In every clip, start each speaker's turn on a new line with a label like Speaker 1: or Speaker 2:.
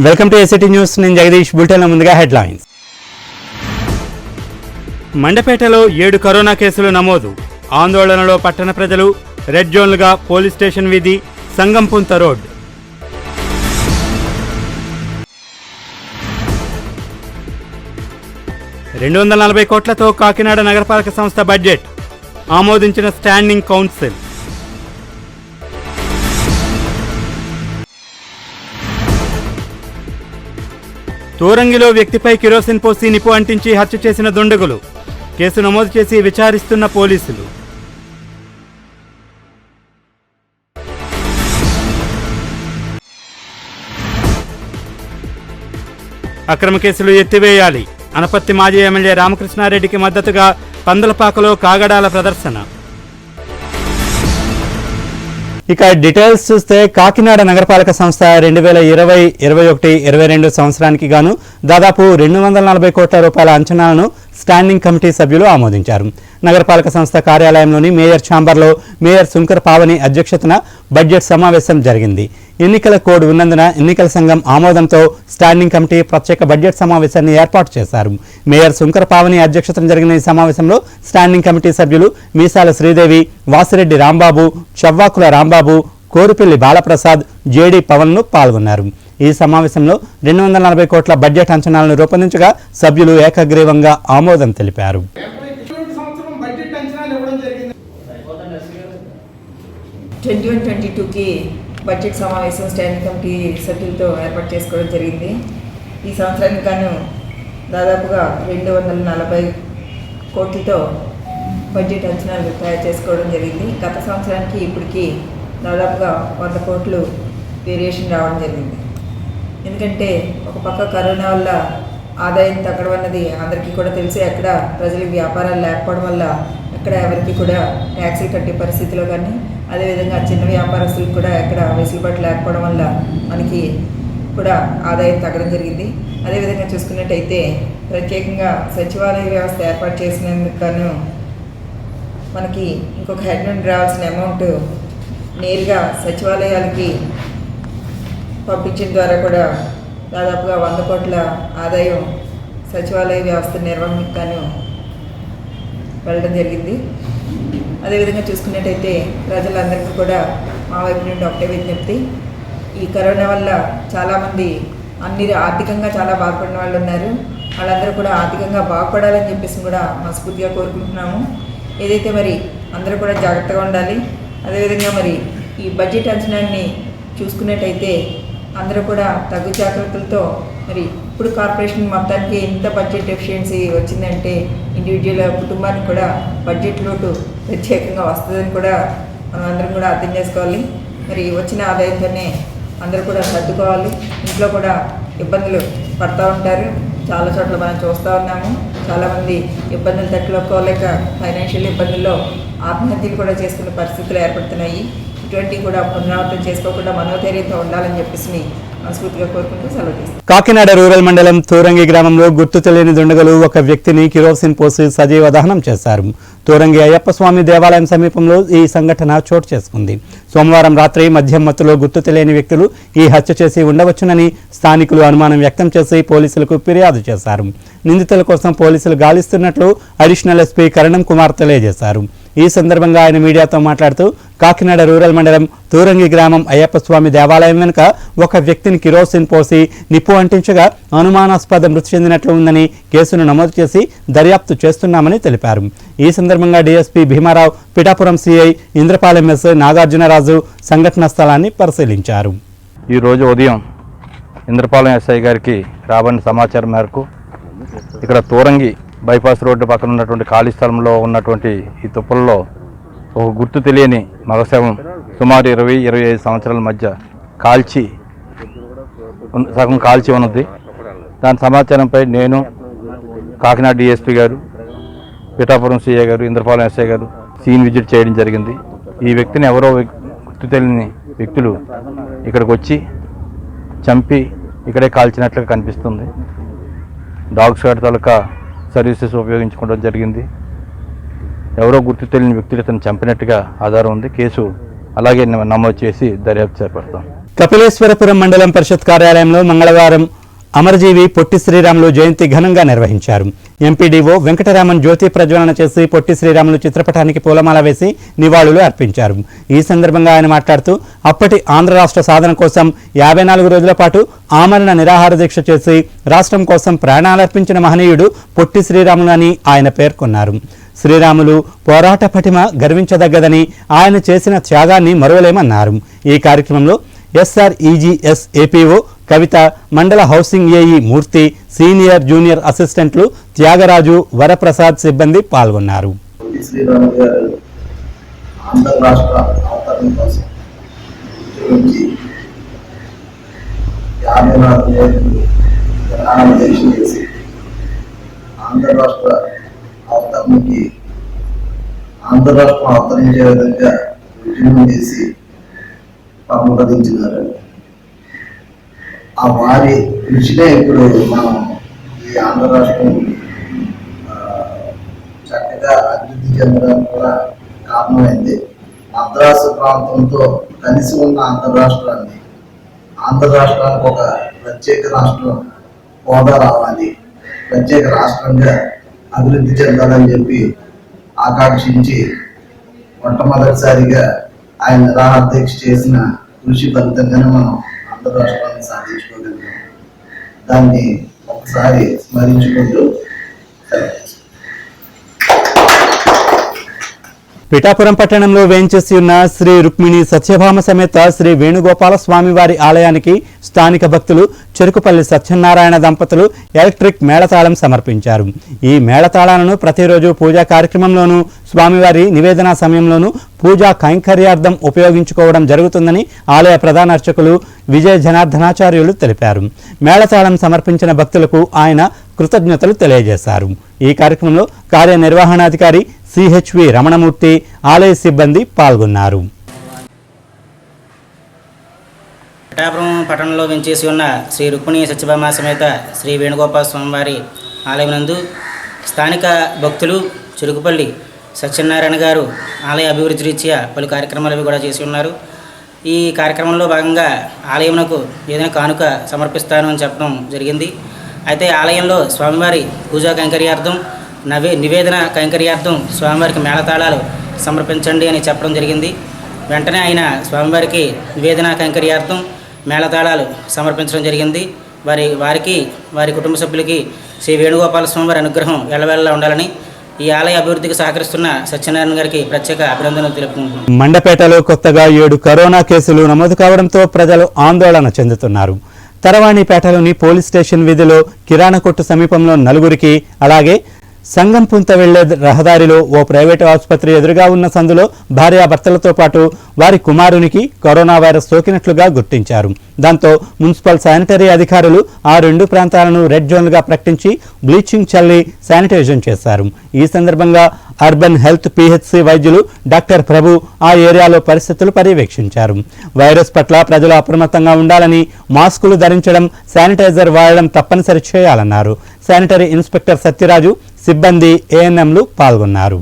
Speaker 1: Welcome to ACT news. నేను జగదీష్. బులెటిన్ల ముందుగా headlines. మండపేటలో 7 corona కేసులు నమోదు. ఆందోళనలో పట్టణ ప్రజలు. రెడ్ జోన్లుగా పోలీస్ స్టేషన్ వీధి, సంగంపుంత రోడ్. ₹240 కోట్లతో కాకినాడ నగరపాలక సంస్థ బడ్జెట్ ఆమోదించిన స్టాండింగ్ కౌన్సిల్. తోరంగిలో వ్యక్తిపై కిరోసిన్ పోసి నిప్పు అంటించి హత్య చేసిన దుండగులు. కేసు నమోదు చేసి విచారిస్తున్న పోలీసులు. అక్రమ కేసులు ఎత్తివేయాలి. అనపత్తి మాజీ ఎమ్మెల్యే రామకృష్ణారెడ్డికి మద్దతుగా పందలపాకలో కాగడాల ప్రదర్శన. ఇక డీటెయిల్స్ చూస్తే కాకినాడ నగరపాలక సంస్థ 2020-21-22 సంవత్సరానికి గాను దాదాపు ₹240 కోట్ల రూపాయల అంచనాలను స్టాండింగ్ కమిటీ సభ్యులు ఆమోదించారు. నగరపాలక సంస్థ కార్యాలయంలోని మేయర్ ఛాంబర్లో మేయర్ శుంకర్ పావని అధ్యక్షతన బడ్జెట్ సమావేశం జరిగింది. ఎన్నికల కోడ్ ఉన్నందున ఎన్నికల సంఘం ఆమోదంతో స్టాండింగ్ కమిటీ ప్రత్యేక బడ్జెట్ సమావేశాన్ని ఏర్పాటు చేశారు. మేయర్ శుంకర్ పావని అధ్యక్షతన జరిగిన ఈ సమావేశంలో స్టాండింగ్ కమిటీ సభ్యులు మీసాల శ్రీదేవి, వాసిరెడ్డి రాంబాబు, చవ్వాకుల రాంబాబు, కోరుపెల్లి బాలప్రసాద్, జేడీ పవన్లు పాల్గొన్నారు. ఈ సమావేశంలో 240 కోట్ల బడ్జెట్ అంచనాలను రూపొందించగా సభ్యులు ఏకగ్రీవంగా ఆమోదం తెలిపారు.
Speaker 2: 2021-22కి బడ్జెట్ సమావేశం స్టాండింగ్ కమిటీ సభ్యులతో ఏర్పాటు చేసుకోవడం జరిగింది. ఈ సంవత్సరానికి గాను దాదాపుగా 240 కోట్లతో బడ్జెట్ అంచనాలు తయారు చేసుకోవడం జరిగింది. గత సంవత్సరానికి ఇప్పటికి దాదాపుగా 100 కోట్లు వేరియేషన్ రావడం జరిగింది. ఎందుకంటే ఒక పక్క కరోనా వల్ల ఆదాయం తగ్గడం అన్నది అందరికీ కూడా తెలిసి, ఎక్కడ ప్రజలకు వ్యాపారాలు లేకపోవడం వల్ల ఎక్కడ ఎవరికి కూడా ట్యాక్సీలు కట్టే పరిస్థితిలో కానీ, అదేవిధంగా చిన్న వ్యాపారస్తులకు కూడా ఎక్కడ వెసులుబాటు లేకపోవడం వల్ల మనకి కూడా ఆదాయం తగ్గడం జరిగింది. అదేవిధంగా చూసుకున్నట్టయితే ప్రత్యేకంగా సచివాలయ వ్యవస్థ ఏర్పాటు చేసినందుకు గాను మనకి ఇంకొక హెడ్ నుండి రావాల్సిన అమౌంట్ నేరుగా సచివాలయాలకి పంపించడం ద్వారా కూడా దాదాపుగా 100 కోట్ల ఆదాయం సచివాలయ వ్యవస్థ నిర్వహణకు గాను వెళ్ళడం జరిగింది. అదేవిధంగా చూసుకున్నట్టయితే ప్రజలందరికీ కూడా మా వైపు నుండి ఒకటే విజ్ఞప్తి, ఈ కరోనా వల్ల చాలామంది ఆర్థికంగా చాలా బాధపడిన వాళ్ళు ఉన్నారు. వాళ్ళందరూ కూడా ఆర్థికంగా బాగుపడాలని చెప్పేసి కూడా మనస్ఫూర్తిగా కోరుకుంటున్నాము. ఏదైతే మరి అందరూ కూడా జాగ్రత్తగా ఉండాలి. అదేవిధంగా మరి ఈ బడ్జెట్ అంచనాన్ని చూసుకున్నట్టయితే అందరూ కూడా తగు జాగ్రత్తలతో మరి ఇప్పుడు కార్పొరేషన్ మొత్తానికి ఎంత బడ్జెట్ ఎఫిషియన్సీ వచ్చిందంటే ఇండివిజువల్ కుటుంబానికి కూడా బడ్జెట్ లోటు ప్రత్యేకంగా వస్తుందని కూడా మనం అందరం కూడా అర్థం చేసుకోవాలి. మరి వచ్చిన ఆదాయంతోనే అందరూ కూడా సర్దుకోవాలి. ఇంట్లో కూడా ఇబ్బందులు పడుతూ ఉంటారు. చాలా చోట్ల మనం చూస్తూ ఉన్నాము. చాలామంది ఇబ్బందులు తట్టుకోలేక ఫైనాన్షియల్ ఇబ్బందుల్లో ఆత్మహత్యలు కూడా చేసుకునే పరిస్థితులు ఏర్పడుతున్నాయి. ఇటువంటివి కూడా పునరావృతం చేసుకోకుండా మనోధైర్యంతో ఉండాలని చెప్పేసి మనస్ఫూర్తిగా కోరుకుంటూ సెలవు చేస్తాం.
Speaker 1: కాకినాడ రూరల్ మండలం తోరంగి గ్రామంలో గుర్తు తెలియని దుండగులు ఒక వ్యక్తిని కిరోసిన్ పోసి సజీవ దహనం చేశారు. తోరంగి అయ్యప్ప స్వామి దేవాలయం సమీపంలో ఈ సంఘటన చోటు చేసుకుంది. సోమవారం రాత్రి మద్యం మత్తులో గుర్తు తెలియని వ్యక్తులు ఈ హత్య చేసి ఉండవచ్చునని స్థానికులు అనుమానం వ్యక్తం చేసి పోలీసులకు ఫిర్యాదు చేశారు. నిందితుల కోసం పోలీసులు గాలిస్తున్నట్లు అడిషనల్ ఎస్పీ కరణం కుమార్ తెలియజేశారు. ఈ సందర్భంగా ఆయన మీడియాతో మాట్లాడుతూ కాకినాడ రూరల్ మండలం తూరంగి గ్రామం అయ్యప్ప స్వామి దేవాలయం వెనుక ఒక వ్యక్తిని కిరోసిన్ పోసి నిప్పు అంటించగా అనుమానాస్పద మృతి చెందినట్లు ఉందని కేసును నమోదు చేసి దర్యాప్తు చేస్తున్నామని తెలిపారు. ఈ సందర్భంగా DSP Bhimarao, Pithapuram CI Indrapalem S Nagarjunaraju సంఘటనా స్థలాన్ని పరిశీలించారు.
Speaker 3: ఈరోజు ఉదయం ఇంద్రపాలెం ఎస్ఐ గారికి రాబడిన సమాచారం మేరకు ఇక్కడ తూరంగి బైపాస్ రోడ్డు పక్కన ఉన్నటువంటి ఖాళీ స్థలంలో ఉన్నటువంటి ఈ తుప్పల్లో ఒక గుర్తు తెలియని మగశవం సుమారు 20-25 సంవత్సరాల మధ్య సగం కాల్చి ఉన్నది. దాని సమాచారంపై నేను, కాకినాడ డిఎస్పీ గారు, పిఠాపురం సిఐ గారు, ఇంద్రపాలెం ఎస్ఐ గారు సీన్ విజిట్ చేయడం జరిగింది. ఈ వ్యక్తిని ఎవరో గుర్తు తెలియని వ్యక్తులు ఇక్కడికి వచ్చి చంపి ఇక్కడే కాల్చినట్లుగా కనిపిస్తుంది. డాగ్ స్క్వాడ్ తాలూకా సర్వీసెస్ ఉపయోగించుకోవడం జరిగింది. ఎవరో గుర్తు తెలియని వ్యక్తులు ఇతను చంపినట్టుగా ఆధారం ఉంది. కేసు అలాగే నమోదు చేసి దర్యాప్తు చేపడతాం.
Speaker 1: కపిలేశ్వరపురం మండలం పరిషత్ కార్యాలయంలో మంగళవారం అమరజీవి పొట్టి శ్రీరాములు జయంతి ఘనంగా నిర్వహించారు. ఎంపీడీఓ వెంకటరామన్ జ్యోతి ప్రజ్వలన చేసి పొట్టి శ్రీరాములు చిత్రపటానికి పూలమాల వేసి నివాళులు అర్పించారు. ఈ సందర్భంగా ఆయన మాట్లాడుతూ అప్పటి ఆంధ్ర రాష్ట్ర సాధన కోసం 54 రోజుల పాటు ఆమరణ నిరాహార దీక్ష చేసి రాష్ట్రం కోసం ప్రాణాలర్పించిన మహనీయుడు పొట్టి శ్రీరాములు అని ఆయన పేర్కొన్నారు. శ్రీరాములు పోరాట పటిమ గర్వించదగ్గదని, ఆయన చేసిన త్యాగాన్ని మరువలేమన్నారు. ఈ కార్యక్రమంలో SREGS APO కవిత, మండల హౌసింగ్ ఏఈ మూర్తి, సీనియర్ జూనియర్ అసిస్టెంట్లు త్యాగరాజు, వరప్రసాద్ సిబ్బంది పాల్గొన్నారు.
Speaker 4: ఆంధ్ర రాష్ట్రం అవతరించే విధంగా ఉద్యమం చేసి పట్టుబదించినారు. ఆ వారి కృషినే ఇప్పుడు మనం ఈ ఆంధ్ర రాష్ట్రం చక్కగా అభివృద్ధి చెందడానికి కూడా కారణమైంది. మద్రాసు ప్రాంతంతో కలిసి ఉన్న ఆంధ్ర రాష్ట్రానికి ఒక ప్రత్యేక రాష్ట్రం హోదా రావాలి, ప్రత్యేక రాష్ట్రంగా అభివృద్ధి చెందాలని చెప్పి ఆకాంక్షించి మొట్టమొదటిసారిగా ఆయన నిరాహార దీక్ష చేసిన కృషి ఫలితంగానే మనం ఆంధ్ర రాష్ట్రాన్ని సాధించుకోగలిగాం. దాన్ని ఒకసారి స్మరించుకుంటూ
Speaker 1: పిఠాపురం పట్టణంలో వేంచేసి ఉన్న శ్రీ రుక్మిణి సత్యభామ సమేత శ్రీ వేణుగోపాల స్వామివారి ఆలయానికి స్థానిక భక్తులు చెరుకుపల్లి సత్యనారాయణ దంపతులు ఎలక్ట్రిక్ మేళతాళం సమర్పించారు. ఈ మేళతాళాలను ప్రతిరోజు పూజా కార్యక్రమంలోనూ, స్వామివారి నివేదన సమయంలోనూ పూజా కైంకర్యార్థం ఉపయోగించుకోవడం జరుగుతుందని ఆలయ ప్రధాన అర్చకులు విజయ జనార్దనాచార్యులు తెలిపారు. మేళతాళం సమర్పించిన భక్తులకు ఆయన కృతజ్ఞతలు తెలియజేశారు. ఈ కార్యక్రమంలో కార్యనిర్వహణాధికారి CHV రమణమూర్తి, ఆలయ సిబ్బంది పాల్గొన్నారు.
Speaker 5: పిఠాపురం పట్టణంలో వెంచేసి ఉన్న శ్రీ రుక్మిణి సత్యభామ సమేత శ్రీ వేణుగోపాల స్వామివారి ఆలయం నందు స్థానిక భక్తులు చెరుకుపల్లి సత్యనారాయణ గారు ఆలయ అభివృద్ధి రీత్యా పలు కార్యక్రమాలు కూడా చేసి ఉన్నారు. ఈ కార్యక్రమంలో భాగంగా ఆలయమునకు ఏదైనా కానుక సమర్పిస్తాను అని చెప్పడం జరిగింది. అయితే ఆలయంలో స్వామివారి పూజా కైంకర్యార్థం, నివేదన కైంకర్యార్థం స్వామివారికి మేళతాళాలు సమర్పించండి అని చెప్పడం జరిగింది. వెంటనే ఆయన స్వామివారికి నివేదన కైంకర్యార్థం మేళతాళాలు సమర్పించడం జరిగింది. వారి కుటుంబ సభ్యులకి శ్రీ వేణుగోపాల స్వామివారి అనుగ్రహం ఎల్లవేళలా ఉండాలని ఈ ఆలయ అభివృద్ధికి సహకరిస్తున్న సత్యనారాయణ గారికి ప్రత్యేక అభినందనలు తెలుపుకుంటున్నాం.
Speaker 1: మండపేటలో కొత్తగా 7 కరోనా కేసులు నమోదు కావడంతో ప్రజలు ఆందోళన చెందుతున్నారు. తరవాణిపేటలోని పోలీస్ స్టేషన్ వీధిలో కిరాణా కొట్టు సమీపంలో 4గురికి, అలాగే సంగంపుంత వెళ్లే రహదారిలో ఓ ప్రైవేటు ఆసుపత్రి ఎదురుగా ఉన్న సందులో భార్యాభర్తలతో పాటు వారి కుమారునికి కరోనా వైరస్ సోకినట్లుగా గుర్తించారు. దాంతో మున్సిపల్ శానిటరీ అధికారులు ఆ 2 ప్రాంతాలను రెడ్ జోన్లుగా ప్రకటించి బ్లీచింగ్ చల్లి శానిటైజేషన్ చేశారు. ఈ సందర్భంగా అర్బన్ హెల్త్ PHC వైద్యులు డాక్టర్ ప్రభు ఆ ఏరియాలో పరిస్థితులు పర్యవేక్షించారు. వైరస్ పట్ల ప్రజలు అప్రమత్తంగా ఉండాలని, మాస్కులు ధరించడం, శానిటైజర్ వాడడం తప్పనిసరి చేయాలన్నారు. శానిటరీ ఇన్స్పెక్టర్ సత్యరాజు, సిబ్బంది, ANMలు పాల్గొన్నారు.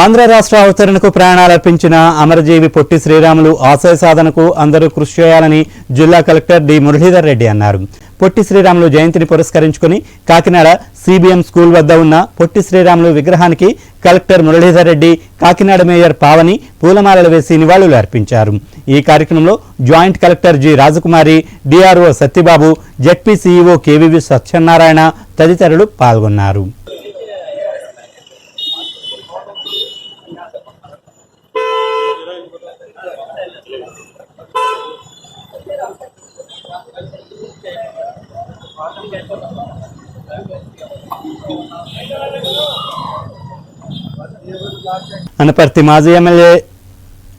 Speaker 1: ఆంధ్ర రాష్ట్ర అవతరణకు ప్రాణాలర్పించిన అమరజీవి పొట్టి శ్రీరాములు ఆశయ సాధనకు అందరూ కృషి చేయాలని జిల్లా కలెక్టర్ డి మురళీధర్ రెడ్డి అన్నారు. పొట్టి శ్రీరాములు జయంతిని పురస్కరించుకుని కాకినాడ CBM స్కూల్ వద్ద ఉన్న పొట్టి శ్రీరాములు విగ్రహానికి కలెక్టర్ మురళీధర్ రెడ్డి, కాకినాడ మేయర్ పావని పూలమాలలు వేసి నివాళులు అర్పించారు. ఈ కార్యక్రమంలో జాయింట్ కలెక్టర్ జి రాజకుమారి, DRO Satyababu, ZP CEO KVV Satyanarayana తదితరులు పాల్గొన్నారు. అనపర్తి మాజీ ఎమ్మెల్యే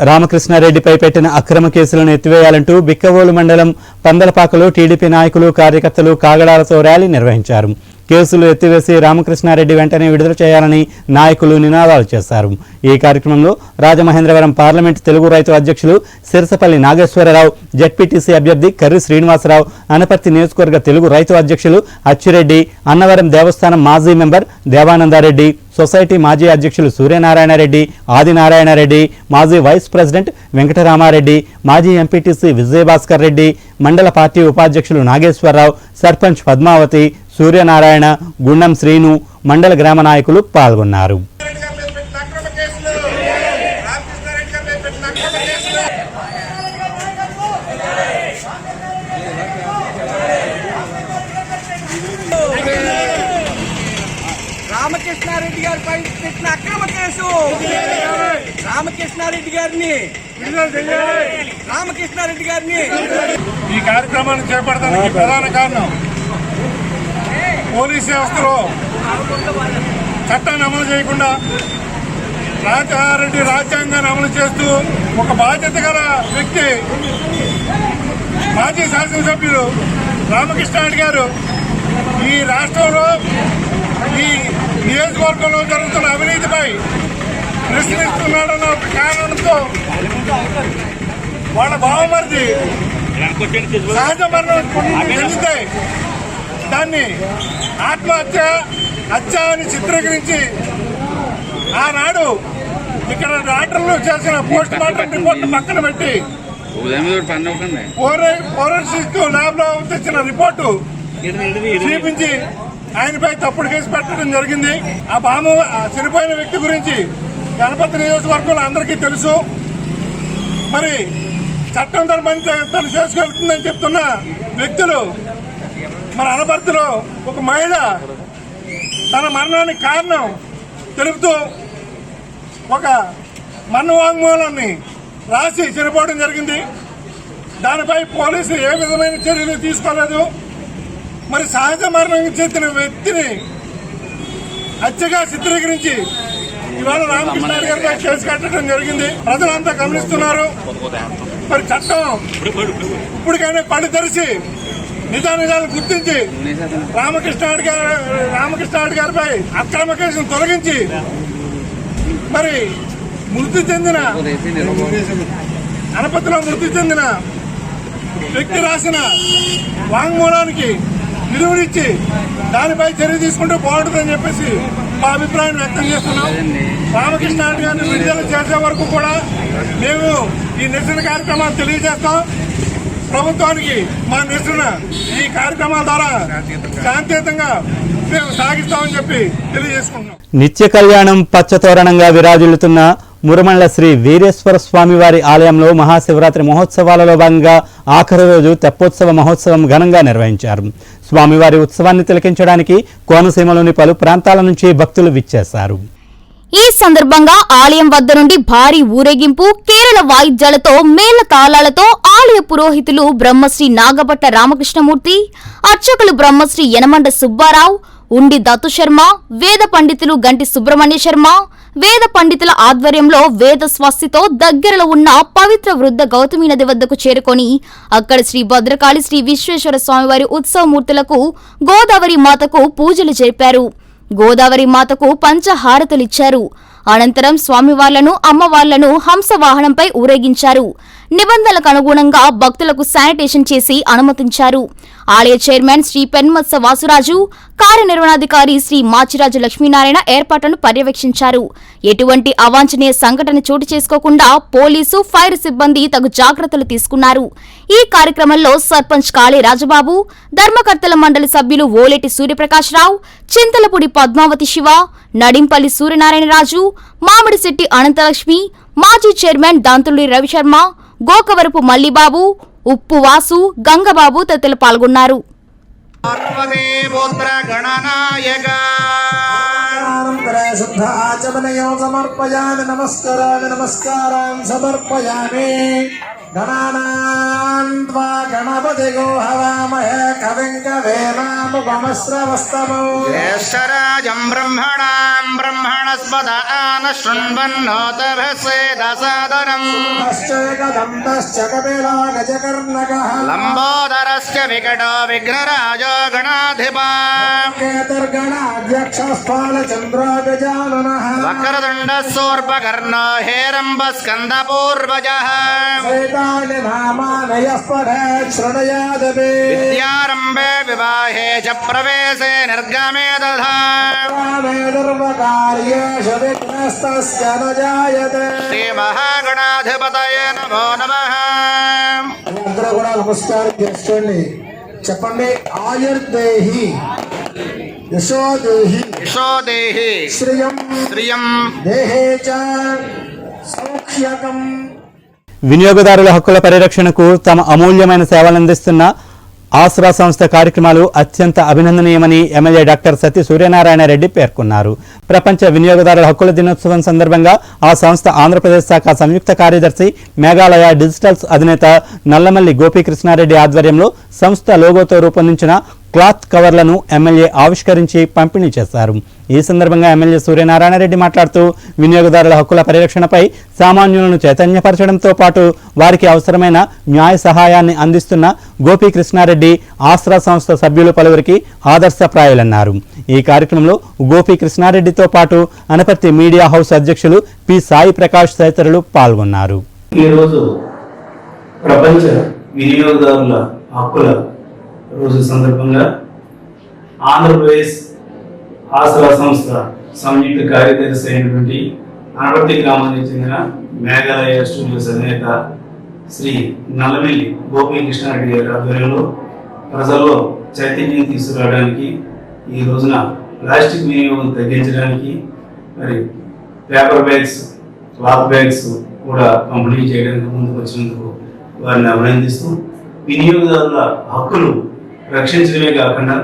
Speaker 1: రామకృష్ణారెడ్డిపై పెట్టిన అక్రమ కేసులను ఎత్తివేయాలంటూ బిక్కవోలు మండలం పందలపాకలో టీడీపీ నాయకులు, కార్యకర్తలు కాగడాలతో ర్యాలీ నిర్వహించారు. కేసులు ఎత్తివేసి రామకృష్ణారెడ్డి వెంటనే విడుదల చేయాలని నాయకులు నినాదాలు చేశారు. ఈ కార్యక్రమంలో రాజమహేంద్రవరం పార్లమెంట్ తెలుగు రైతు అధ్యక్షులు సిరసపల్లి నాగేశ్వరరావు, జెడ్పీటీసీ అభ్యర్థి కర్రి శ్రీనివాసరావు, అనపర్తి నియోజకవర్గ తెలుగు రైతు అధ్యక్షులు అచ్చిరెడ్డి, అన్నవరం దేవస్థానం మాజీ మెంబర్ దేవానందారెడ్డి, సొసైటీ మాజీ అధ్యక్షులు సూర్యనారాయణరెడ్డి, ఆదినారాయణరెడ్డి, మాజీ వైస్ ప్రెసిడెంట్ వెంకటరామారెడ్డి, మాజీ ఎంపీటీసీ విజయభాస్కర్ రెడ్డి, మండల పార్టీ ఉపాధ్యక్షులు నాగేశ్వరరావు, సర్పంచ్ పద్మావతి, సూర్యనారాయణ, గుండం శ్రీను, మండల గ్రామ నాయకులు పాల్గొన్నారు.
Speaker 6: రామకృష్ణారెడ్డి గారిపై పెట్టిన అక్రమ కేసు రామకృష్ణారెడ్డి గారిని
Speaker 7: ఈ కార్యక్రమాన్ని చేపడడానికి ప్రధాన కారణం పోలీస్ వ్యవస్థలో చట్టాన్ని అమలు చేయకుండా రాజారెడ్డి రాజ్యాంగాన్ని అమలు చేస్తూ ఒక బాధ్యత గల వ్యక్తి మాజీ శాసనసభ్యులు రామకృష్ణారెడ్డి గారు ఈ రాష్ట్రంలో ఈ నియోజకవర్గంలో జరుగుతున్న అవినీతిపై ప్రశ్నిస్తున్నాడన్న ఒక కారణంతో వాళ్ళ బావమరిది సహజ మరణం చెందితే దాన్ని హత్య అని చిత్రీకరించి ఆనాడు ఇక్కడ డాక్టర్లు చేసిన పోస్ట్ మార్టం రిపోర్ట్ పక్కన పెట్టి ఫోరెన్సిక్ ల్యాబ్ లో తెచ్చిన రిపోర్టు చూపించి ఆయనపై తప్పుడు కేసు పెట్టడం జరిగింది. ఆ చనిపోయిన వ్యక్తి గురించి గణపతి నియోజకవర్గంలో అందరికీ తెలుసు. మరి చట్టం తన పని తను చేసుకెళ్తుందని చెప్తున్న వ్యక్తులు మన అనపర్తిలో ఒక మహిళ తన మరణానికి కారణం తెలుపుతూ ఒక మరణ వాంగ్మూలాన్ని రాసి చనిపోవడం జరిగింది. దానిపై పోలీసులు ఏ విధమైన చర్యలు తీసుకోలేదు. మరి సహజ మరణం చెందిన వ్యక్తిని హత్యగా చిత్రీకరించి ఇవాళ రామకృష్ణారెడ్డి గారిపై కేసు కట్టడం జరిగింది. ప్రజలంతా గమనిస్తున్నారు. మరి చట్టం ఇప్పటికైనా కళ్ళు తెరిచి నిజాలు గుర్తించి రామకృష్ణారెడ్డి గారిపై అక్రమ కేసును తొలగించి మరి అనపతిలో మృతి చెందిన వ్యక్తి రాసిన వాంగ్మూలానికి విలువనిచ్చి దానిపై చర్య తీసుకుంటూ బాగుంటుందని చెప్పేసి మా అభిప్రాయం వ్యక్తం చేస్తున్నాం. రామకృష్ణారెడ్డి గారిని విడుదల చేసే వరకు కూడా మేము ఈ నిరసన కార్యక్రమాలు తెలియజేస్తాం. ప్రభుత్వానికి మా నిరసన ఈ కార్యక్రమాల ద్వారా శాంతియుతంగా మేము సాగిస్తామని చెప్పి తెలియజేసుకుంటున్నాం.
Speaker 1: నిత్య కళ్యాణం పచ్చతోరణంగా విరాజిల్లుతున్న మురమండ్ల శ్రీ వీరేశ్వర స్వామి వారి ఆలయంలో మహాశివరాత్రి మహోత్సవాలలో భాగంగా ఆఖరి రోజు తెప్పోత్సవ మహోత్సవం ఘనంగా నిర్వహించారు. స్వామివారి ఉత్సవాన్ని తిలకించడానికి కోనసీమలోని పలు ప్రాంతాల నుంచి భక్తులు విచ్చేశారు.
Speaker 8: ఈ సందర్భంగా ఆలయం వద్ద నుండి భారీ ఊరేగింపు, కేరళ వాయిద్యాలతో, మేళ తాళాలతో ఆలయ పురోహితులు బ్రహ్మశ్రీ నాగభట్ట రామకృష్ణమూర్తి, అర్చకులు బ్రహ్మశ్రీ యనమండ సుబ్బారావు, ఉండి దత్తు శర్మ, వేద పండితులు గంటి సుబ్రహ్మణ్య శర్మ, వేద పండితుల ఆధ్వర్యంలో వేద స్వస్తితో దగ్గరలో ఉన్న పవిత్ర వృద్ధ గౌతమి నది వద్దకు చేరుకొని అక్కడ శ్రీ భద్రకాళి శ్రీ విశ్వేశ్వర స్వామివారి ఉత్సవమూర్తులకు గోదావరి మాతకు పూజలు జరిపారు. గోదావరి మాతకు పంచహారతులిచ్చారు. అనంతరం స్వామివార్లను, అమ్మవార్లను హంసవాహనంపై ఊరేగించారు. నిబంధనలకు అనుగుణంగా భక్తులకు శానిటేషన్ చేసి అనుమతించారు. ఆలయ చైర్మన్ శ్రీ పెన్మత్స వాసురాజు, కార్యనిర్వహణాధికారి శ్రీ మాచిరాజు లక్ష్మీనారాయణ ఏర్పాట్లను పర్యవేక్షించారు. ఎటువంటి అవాంఛనీయ సంఘటన చోటు చేసుకోకుండా పోలీసు, ఫైర్ సిబ్బంది తగు జాగ్రత్తలు తీసుకున్నారు. ఈ కార్యక్రమంలో సర్పంచ్ కాళీ రాజబాబు, ధర్మకర్తల మండలి సభ్యులు ఓలేటి సూర్యప్రకాశ్రావు, చింతలపూడి పద్మావతి శివ, నడింపల్లి సూర్యనారాయణరాజు, మామిడిశెట్టి అనంతలక్ష్మి, మాజీ చైర్మన్ దాంతులి రవిశర్మ, గోకవరపు మల్లిబాబు, ఉప్పు వాసు, గంగబాబు తదితరులు పాల్గొన్నారు.
Speaker 9: సమర్పయామి.
Speaker 4: గణానాన్వా గణపతిగో హవామహే కవిం కవేనాముపమశ్రవస్తమో
Speaker 9: జ్యేష్ఠరాజం బ్రహ్మణాం బ్రహ్మణస్పద ఆన శృణ్వన్నోతభసేదసాదరం
Speaker 4: తశ్చేకదంతశ్చ కపిలో గజకర్ణకః
Speaker 9: లంబోదరస్య వికటో విఘ్నరాజో గణాధిపా
Speaker 4: కేతుర్గణాధ్యక్షస్థానచంద్రో గజాననః
Speaker 9: వక్రతుండ శూర్పకర్ణో హేరంబస్కందపూర్వజః
Speaker 4: ఏతాని నామానయః పఠేత్ శృణుయాదపి
Speaker 9: విద్యారంభే వివాహే చ ప్రవేశే నిర్గమే తథా
Speaker 4: కామేదుర్వకార్యేషు విఘ్నస్తస్య న జాయతే.
Speaker 9: శ్రీ మహాగణాధిపతయే నమో నమః.
Speaker 4: అందరూ కూడా నమస్కారం చేసుకోండి. చెప్పండి. ఆయుర్దేహి యశోదేహి
Speaker 9: యశోదేహి
Speaker 4: శ్రియం
Speaker 9: శ్రియం
Speaker 4: దేహే చ సౌఖ్యకం.
Speaker 1: వినియోగదారుల హక్కుల పరిరక్షణకు తమ అమూల్యమైన సేవలందిస్తున్న ఆసరా సంస్థ కార్యక్రమాలు అత్యంత అభినందనీయమని ఎమ్మెల్యే డాక్టర్ సత్య సూర్యనారాయణ రెడ్డి పేర్కొన్నారు. ప్రపంచ వినియోగదారుల హక్కుల దినోత్సవం సందర్భంగా ఆ సంస్థ ఆంధ్రప్రదేశ్ శాఖ సంయుక్త కార్యదర్శి మేఘాలయ డిజిటల్స్ అధినేత నల్లమల్లి గోపీకృష్ణారెడ్డి ఆధ్వర్యంలో సంస్థ లోగోతో రూపొందించిన క్లాత్ కవర్లను ఎమ్మెల్యే ఆవిష్కరించి పంపిణీ చేశారు. ఈ సందర్భంగా ఎమ్మెల్యే సూర్యనారాయణ రెడ్డి మాట్లాడుతూ వినియోగదారుల హక్కుల పరిరక్షణపై సామాన్యులను చైతన్యపరచడంతో పాటు వారికి అవసరమైన న్యాయ సహాయాన్ని అందిస్తున్న గోపీకృష్ణారెడ్డి ఆసరా సంస్థ సభ్యులు పలువురికి ఆదర్శప్రాయులన్నారు. ఈ కార్యక్రమంలో గోపీకృష్ణారెడ్డితో పాటు అనపర్తి మీడియా హౌస్ అధ్యక్షులు పి సాయి ప్రకాష్ తదితరులు పాల్గొన్నారు.
Speaker 10: ఈరోజు ప్రపంచ వినియోగదారుల హక్కుల రోజు సందర్భంగా ఆంధ్రప్రదేశ్ ఆసరా సంస్థ సంయుక్త కార్యదర్శి అయినటువంటి అనపర్తి గ్రామానికి చెందిన మేఘాలయ స్టూడియోస్ అధినేత శ్రీ నల్లమల్లి గోపీకృష్ణారెడ్డి గారి ఆధ్వర్యంలో ప్రజల్లో చైతన్యం తీసుకురావడానికి ఈ రోజున ప్లాస్టిక్ వినియోగం తగ్గించడానికి మరి పేపర్ బ్యాగ్స్ క్లాత్ బ్యాగ్స్ కూడా పంపిణీ చేయడానికి ముందుకు వచ్చినందుకు వారిని అభినందిస్తూ వినియోగదారుల హక్కులు రక్షించడమే కాకుండా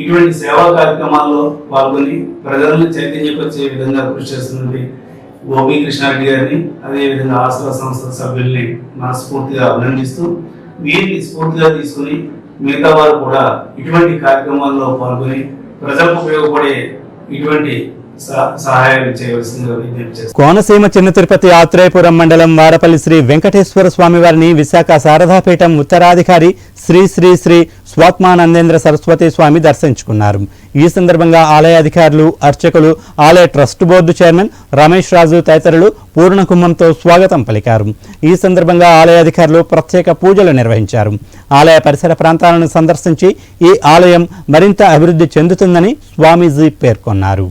Speaker 10: ఇటువంటి సేవా కార్యక్రమాల్లో పాల్గొని ప్రజలను చైతన్యపరిచే విధంగా కృషి చేస్తున్నటువంటి గోపీకృష్ణారెడ్డి గారిని అదేవిధంగా ఆసరా సంస్థ సభ్యుల్ని మనస్ఫూర్తిగా అభినందిస్తూ వీరిని స్ఫూర్తిగా తీసుకుని మిగతా వారు కూడా ఇటువంటి కార్యక్రమాల్లో పాల్గొని ప్రజలకు ఉపయోగపడే ఇటువంటి సహాయాలు చేయవలసిందిగా విజ్ఞప్తి చేస్తారు.
Speaker 1: కోనసీమ చిన్న తిరుపతి ఆత్రేయపురం మండలం వారపల్లి శ్రీ వెంకటేశ్వర స్వామి వారిని విశాఖ శారదాపీఠం ఉత్తరాధికారి శ్రీ శ్రీ శ్రీ స్వాత్మానందేంద్ర సరస్వతి స్వామి దర్శించుకున్నారు. ఈ సందర్భంగా ఆలయ అధికారులు, అర్చకులు, ఆలయ ట్రస్ట్ బోర్డు చైర్మన్ రమేష్ రాజు తదితరులు పూర్ణ కుంభంతో స్వాగతం పలికారు. ఈ సందర్భంగా ఆలయ అధికారులు ప్రత్యేక పూజలు నిర్వహించారు. ఆలయ పరిసర ప్రాంతాలను సందర్శించి ఈ ఆలయం మరింత అభివృద్ధి చెందుతుందని స్వామీజీ పేర్కొన్నారు.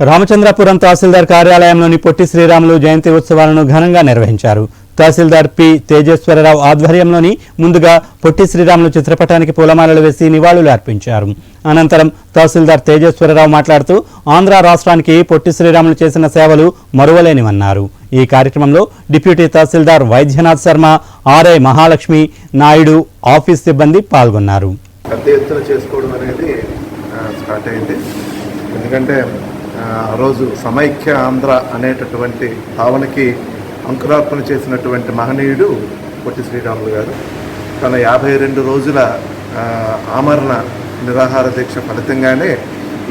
Speaker 1: రామచంద్రపురం తహసీల్దార్ కార్యాలయంలోని పొట్టి శ్రీరాములు జయంతి ఉత్సవాలను ఘనంగా నిర్వహించారు. తహసీల్దార్ పి తేజేశ్వరరావు ఆధ్వర్యంలోని ముందుగా పొట్టి శ్రీరాములు చిత్రపటానికి పూలమాలలు వేసి నివాళులు అర్పించారు. అనంతరం తహసీల్దార్ తేజేశ్వరరావు మాట్లాడుతూ ఆంధ్ర రాష్ట్రానికి పొట్టి శ్రీరాములు చేసిన సేవలు మరువలేనివన్నారు. ఈ కార్యక్రమంలో డిప్యూటీ తహసీల్దార్ వైద్యనాథ్ శర్మ, ఆర్ఐ మహాలక్ష్మి నాయుడు, ఆఫీస్ సిబ్బంది పాల్గొన్నారు.
Speaker 11: పెద్ద ఎత్తున చేసుకోవడం అనేది స్టార్ట్ అయింది. ఎందుకంటే ఆ రోజు సమైక్య ఆంధ్ర అనేటటువంటి భావనకి అంకురార్పణ చేసినటువంటి మహనీయుడు పొట్టి శ్రీరాములు గారు. తన 52 రోజుల ఆమరణ నిరాహార దీక్ష ఫలితంగానే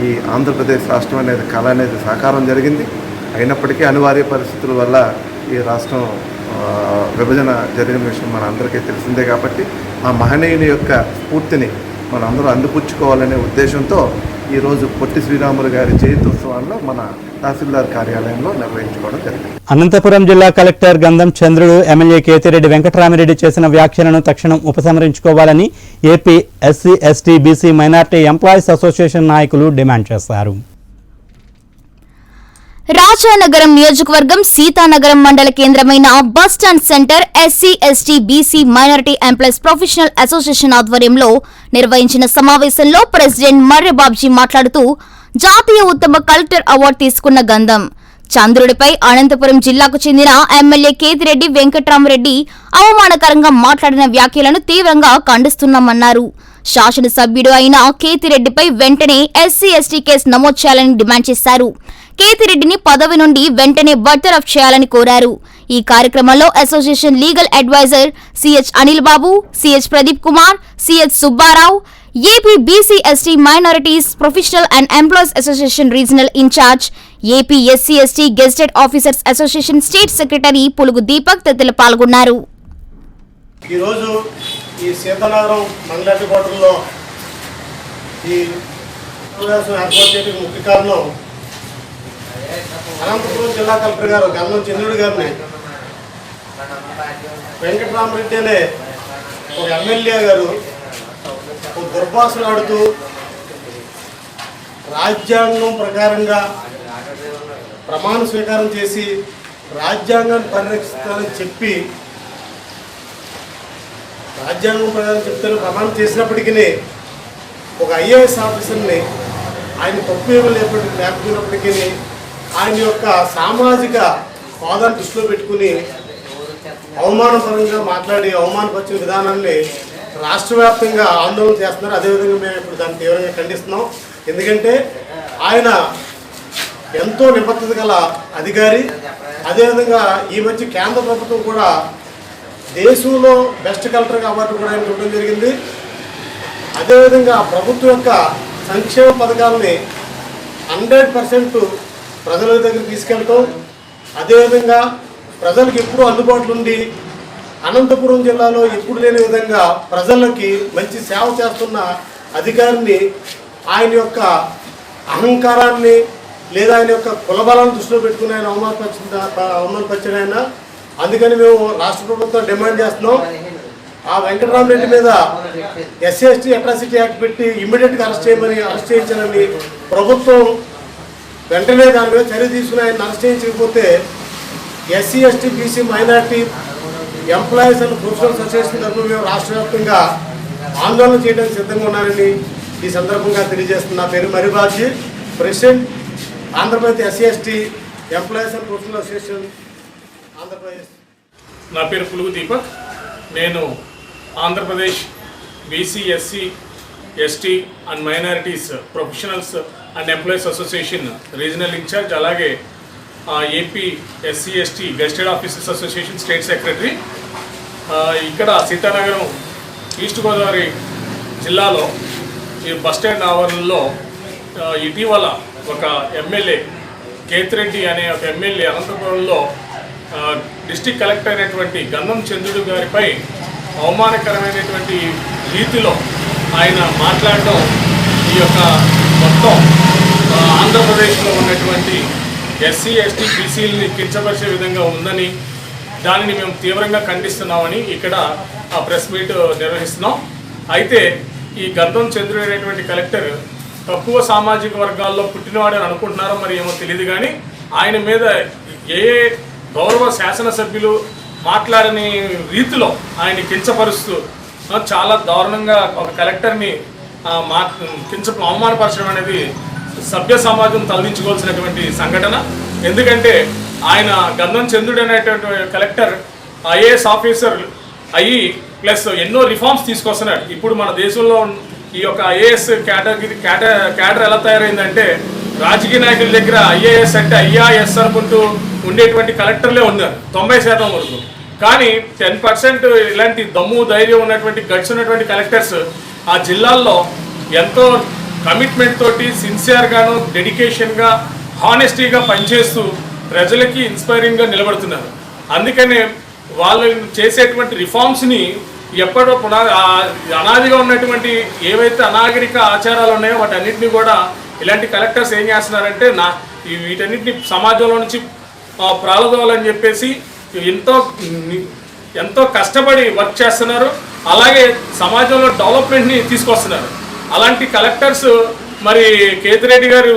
Speaker 11: ఈ ఆంధ్రప్రదేశ్ రాష్ట్రం అనేది కళ అనేది సాకారం జరిగింది. అయినప్పటికీ అనివార్య పరిస్థితుల వల్ల ఈ రాష్ట్రం విభజన జరిగిన విషయం మన అందరికీ తెలిసిందే. కాబట్టి ఆ మహనీయుని యొక్క స్ఫూర్తిని మనం అందరూ అందిపుచ్చుకోవాలనే ఉద్దేశంతో ఈరోజు పొట్టి శ్రీరాములు గారి జయంత్యుత్సవాల్లో మన తహసీల్దార్ కార్యాలయంలో నిర్వహించుకోవడం జరిగింది.
Speaker 1: అనంతపురం జిల్లా కలెక్టర్ గంధం చంద్రుడు ఎమ్మెల్యే కేతిరెడ్డి వెంకటరామిరెడ్డి చేసిన వ్యాఖ్యలను తక్షణం ఉపసంహరించుకోవాలని AP SC ST BC minority employees association నాయకులు డిమాండ్ చేశారు.
Speaker 8: రాజానగరం నియోజకవర్గం సీతానగరం మండల కేంద్రమైన bus stand centre SC ST BC minority employees professional association ఆధ్వర్యంలో నిర్వహించిన సమావేశంలో ప్రెసిడెంట్ మర్రె బాబ్జీ మాట్లాడుతూ జాతీయ ఉత్తమ కలెక్టర్ అవార్డు తీసుకున్న గంధం చంద్రుడిపై అనంతపురం జిల్లాకు చెందిన ఎమ్మెల్యే కేతిరెడ్డి వెంకట్రామరెడ్డి అవమానకరంగా మాట్లాడిన వ్యాఖ్యలను తీవ్రంగా ఖండిస్తున్నామన్నారు. శాసనసభ్యుడు అయిన కేతిరెడ్డిపై వెంటనే ఎస్సీ ఎస్టీ కేసు నమోదు చేయాలని డిమాండ్ చేశారు. కేతిరెడ్డిని పదవి నుండి వెంటనే బర్తరఫ్ చేయాలని కోరారు. ఈ కార్యక్రమంలో association legal advisor CH Anil Babu, CH Pradeep Kumar, CH Subbarao, AP BC ST minorities professional and employees association regional in charge, AP SC ST gazetted officers association state secretary Pulugu Deepak తదితరులు పాల్గొన్నారు.
Speaker 7: ఈరోజు ఈ సీతానగరం మండల హెడ్ క్వార్టర్లో ఈ సమావేశం ఏర్పాటు చేయడానికి ముఖ్య కారణం అనంతపురం జిల్లా కలెక్టర్ గారు గంధం చంద్రుడి గారిని వెంకటరామరెడ్డి అనే ఒక ఎమ్మెల్యే గారు ఒక దుర్భాషలు ఆడుతూ రాజ్యాంగం ప్రకారంగా ప్రమాణ స్వీకారం చేసి రాజ్యాంగాన్ని పరిరక్షిస్తానని చెప్పి రాజ్యాంగం ప్రకారం చెప్తాను ప్రమాణం చేసినప్పటికీ ఒక ఐఏఎస్ ఆఫీసర్ని ఆయన తప్పు ఏమీ లేకపోయినప్పటికీ ఆయన యొక్క సామాజిక హోదాను దృష్టిలో పెట్టుకుని అవమానపరంగా మాట్లాడి అవమానపరిచిన విధానాన్ని రాష్ట్ర వ్యాప్తంగా ఆందోళన చేస్తున్నారు. అదేవిధంగా మేము ఇప్పుడు దాన్ని తీవ్రంగా ఖండిస్తున్నాం. ఎందుకంటే ఆయన ఎంతో నిబద్ధత గల అధికారి. అదేవిధంగా ఈ మధ్య కేంద్ర ప్రభుత్వం కూడా దేశంలో బెస్ట్ కలెక్టర్గా అవార్డు కూడా ఆయన ఇవ్వడం జరిగింది. అదేవిధంగా ప్రభుత్వం యొక్క సంక్షేమ పథకాలని 100% ప్రజల దగ్గర తీసుకెళ్తాం. అదేవిధంగా ప్రజలకు ఎప్పుడూ అందుబాటులో ఉండి అనంతపురం జిల్లాలో ఎప్పుడు లేని విధంగా ప్రజలకి మంచి సేవ చేస్తున్న అధికారిని ఆయన యొక్క అహంకారాన్ని లేదా ఆయన యొక్క కులబలాన్ని దృష్టిలో పెట్టుకుని ఆయన అవమానపరిచిన ఆయన. అందుకని మేము రాష్ట్ర ప్రభుత్వం డిమాండ్ చేస్తున్నాం, ఆ వెంకటరామరెడ్డి మీద ఎస్సీ ఎస్టీ అట్రాసిటీ యాక్ట్ పెట్టి ఇమ్మీడియట్గా అరెస్ట్ చేయించాలని ప్రభుత్వం వెంటనే దాని మీద చర్య తీసుకుని ఆయన అరెస్ట్ చేయించకపోతే SC ST BC minority employees and professional association తరఫున మేము రాష్ట్ర వ్యాప్తంగా ఆందోళన చేయడానికి సిద్ధంగా ఉన్నారని ఈ సందర్భంగా తెలియజేస్తున్న. నా పేరు Marre Babji, president Andhra Pradesh SC ST employees and professional association Andhra Pradesh.
Speaker 12: నా పేరు పులుగు దీపక్. నేను Andhra Pradesh BC SC ST and minorities professionals and employees association regional in charge, అలాగే AP SC ST gazetted officers association state secretary. ఇక్కడ సీతానగరం ఈస్ట్ గోదావరి జిల్లాలో ఈ బస్టాండ్ ఆవరణలో ఇటీవల ఒక ఎమ్మెల్యే కేతిరెడ్డి అనే ఒక ఎమ్మెల్యే అనంతపురంలో డిస్ట్రిక్ట్ కలెక్టర్ అయినటువంటి గంధం చంద్రుడు గారిపై అవమానకరమైనటువంటి రీతిలో ఆయన మాట్లాడడం ఈ యొక్క మొత్తం ఆంధ్రప్రదేశ్లో ఉన్నటువంటి ఎస్సీ ఎస్టీ బీసీలని కించపరిచే విధంగా ఉందని దానిని మేము తీవ్రంగా ఖండిస్తున్నామని ఇక్కడ ఆ ప్రెస్ మీట్ నిర్వహిస్తున్నాం. అయితే ఈ గంధం చంద్రుడు అనేటువంటి కలెక్టర్ తక్కువ సామాజిక వర్గాల్లో పుట్టినవాడని అనుకుంటున్నారో మరి ఏమో తెలియదు, కానీ ఆయన మీద ఏ గౌరవ శాసనసభ్యులు మాట్లాడని రీతిలో ఆయన కించపరుస్తూ చాలా దారుణంగా ఒక కలెక్టర్ని అవమానపరచడం అనేది సభ్య సమాజం తలదించుకోవాల్సినటువంటి సంఘటన. ఎందుకంటే ఆయన గంధం చంద్రుడు అనేటువంటి కలెక్టర్ ఐఏఎస్ ఆఫీసర్ అయ్యి ప్లస్ ఎన్నో రిఫార్మ్స్ తీసుకొస్తున్నాడు. ఇప్పుడు మన దేశంలో ఈ యొక్క ఐఏఎస్ క్యాడర్ ఎలా తయారైందంటే రాజకీయ నాయకుల దగ్గర ఐఏఎస్ అంటే ఐఆర్ఎస్ అనుకుంటూ ఉండేటువంటి కలెక్టర్లే ఉన్నారు 90% వరకు. కానీ 10% ఇలాంటి దమ్ము ధైర్యం ఉన్నటువంటి గట్స్ ఉన్నటువంటి కలెక్టర్స్ ఆ జిల్లాల్లో ఎంతో కమిట్మెంట్ తోటి సిన్సియర్గాను డెడికేషన్గా హానెస్టీగా పనిచేస్తూ ప్రజలకి ఇన్స్పైరింగ్గా నిలబడుతున్నారు. అందుకనే వాళ్ళు చేసేటువంటి రిఫార్మ్స్ని ఎప్పుడో అనాదిగా ఉన్నటువంటి ఏవైతే అనాగరిక ఆచారాలు ఉన్నాయో వాటన్నిటిని కూడా ఇలాంటి కలెక్టర్స్ ఏం చేస్తున్నారంటే వీటన్నిటిని సమాజంలో నుంచి ప్రాలదోవాలని చెప్పేసి ఎంతో కష్టపడి వర్క్ చేస్తున్నారు. అలాగే సమాజంలో డెవలప్మెంట్ని తీసుకొస్తున్నారు. అలాంటి కలెక్టర్స్ మరి కేతిరెడ్డి గారి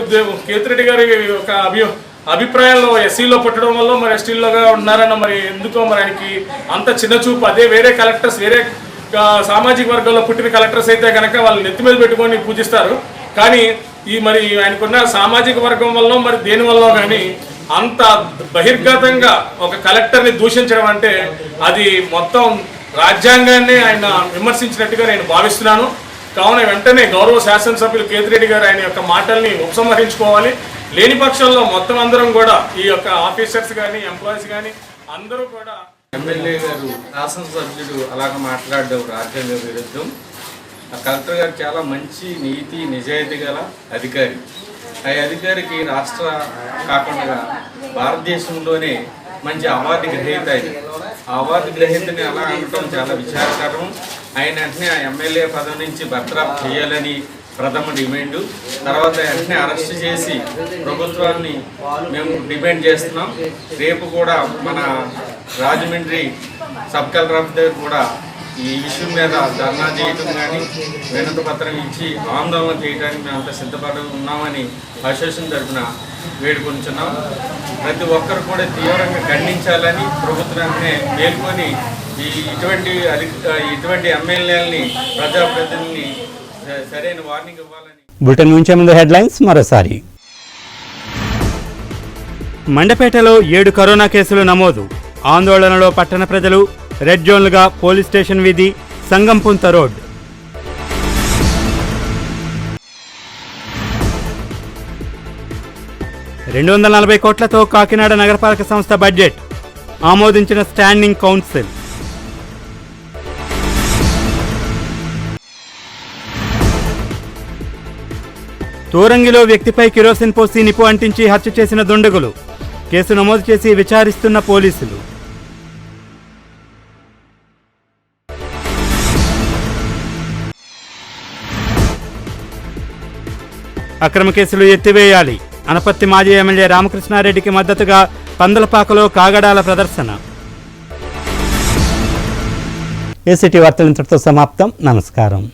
Speaker 12: ఒక అభిప్రాయాల్లో ఎస్సీలో పుట్టడం వల్ల మరి ఎస్టీలోగా ఉన్నారన్న మరి ఎందుకో మరి ఆయనకి అంత చిన్న చూపు. అదే వేరే కలెక్టర్స్ వేరే సామాజిక వర్గంలో పుట్టిన కలెక్టర్స్ అయితే కనుక వాళ్ళు నెత్తి మీద పెట్టుకొని పూజిస్తారు. కానీ ఈ మరి ఆయనకున్న సామాజిక వర్గం వల్ల మరి దేనివల్ల కానీ అంత బహిర్గతంగా ఒక కలెక్టర్ని దూషించడం అంటే అది మొత్తం రాజ్యాంగాన్ని ఆయన విమర్శించినట్టుగా నేను భావిస్తున్నాను. కావున వెంటనే గౌరవ శాసనసభ్యులు కేతిరెడ్డి గారు ఆయన యొక్క మాటల్ని ఉపసంహరించుకోవాలి. లేని పక్షంలో మొత్తం అందరం కూడా ఈ యొక్క ఆఫీసర్స్ కానీ ఎంప్లాయీస్ కానీ అందరూ కూడా
Speaker 13: ఎమ్మెల్యే గారు శాసనసభ్యుడు అలాగ మాట్లాడడం రాజ్యాంగ విరుద్ధం. ఆ కలెక్టర్ గారు చాలా మంచి నీతి నిజాయితీ గల అధికారి. ఆ అధికారికి రాష్ట్ర కాకుండా భారతదేశంలోనే మంచి అవార్డు గ్రహీత ఆయన. ఆ అవార్డు గ్రహీతని అలా అనడం చాలా విచారకరం. ఆయన వెంటనే ఆ ఎమ్మెల్యే పదవి నుంచి బర్తరఫ్ చేయాలని ప్రథమ డిమాండు. తర్వాత వెంటనే అరెస్ట్ చేసి ప్రభుత్వాన్ని మేము డిమాండ్ చేస్తున్నాం. రేపు కూడా మన రాజమండ్రి సబ్ కలెక్టర్ ఆఫీస్ దగ్గర కూడా ఈ విషయం మీద ధర్నా చేయటం కానీ వినతి పత్రం ఇచ్చి ఆందోళన చేయడానికి మేము అంత సిద్ధపడి ఉన్నామని అసోసియేషన్ తరఫున వేడుకొంచున్నాం. ప్రతి ఒక్కరు కూడా తీవ్రంగా ఖండించాలని ప్రభుత్వాన్ని మేల్కొని ఇటువంటి ఎమ్మెల్యేలని ప్రజాప్రతినిధుల్ని సరైన వార్నింగ్ ఇవ్వాలని.
Speaker 1: బులెటిన్ ముంచే ముందు హెడ్లైన్స్ మరోసారి. మండపేటలో 7 కరోనా కేసులు నమోదు. ఆందోళనలో పట్టణ ప్రజలు. రెడ్ జోన్లుగా పోలీస్ స్టేషన్ వీధి, సంగంపుంత రోడ్. $240 కోట్లతో కాకినాడ నగరపాలక సంస్థ బడ్జెట్ ఆమోదించిన స్టాండింగ్ కౌన్సిల్. తూరంగిలో వ్యక్తిపై కిరోసిన్ పోసి నిప్పు అంటించి హత్య చేసిన దుండగులు. కేసు నమోదు చేసి విచారిస్తున్న పోలీసులు. అక్రమ కేసులు ఎత్తివేయాలి. అనపత్తి మాజీ ఎమ్మెల్యే రామకృష్ణారెడ్డికి మద్దతుగా పందలపాకలో కాగడాల ప్రదర్శన. ఏసీటీ వార్తలు ఇంతటితో సమాప్తం. నమస్కారం.